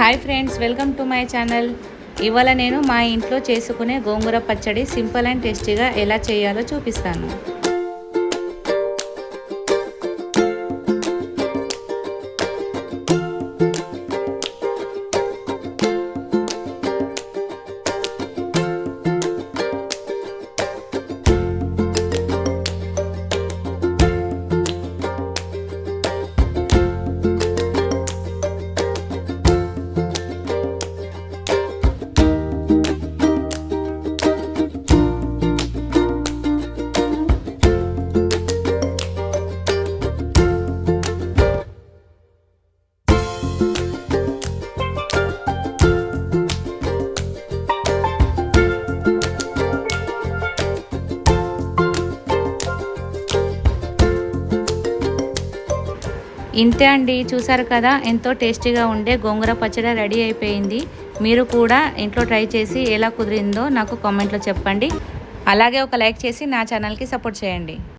Hi friends, welcome to my channel. ఇవాళ నేను మా ఇంట్లో చేసుకునే గోంగూర పచ్చడి సింపుల్ అండ్ టేస్టీగా ఎలా చేయాలో చూపిస్తాను. ఇంతే అండి, చూసారు కదా, ఎంతో టేస్టీగా ఉండే గోంగూర పచ్చడి రెడీ అయిపోయింది. మీరు కూడా ఇంట్లో ట్రై చేసి ఎలా కుదిరిందో నాకు కామెంట్లో చెప్పండి. అలాగే ఒక లైక్ చేసి నా ఛానల్కి సపోర్ట్ చేయండి.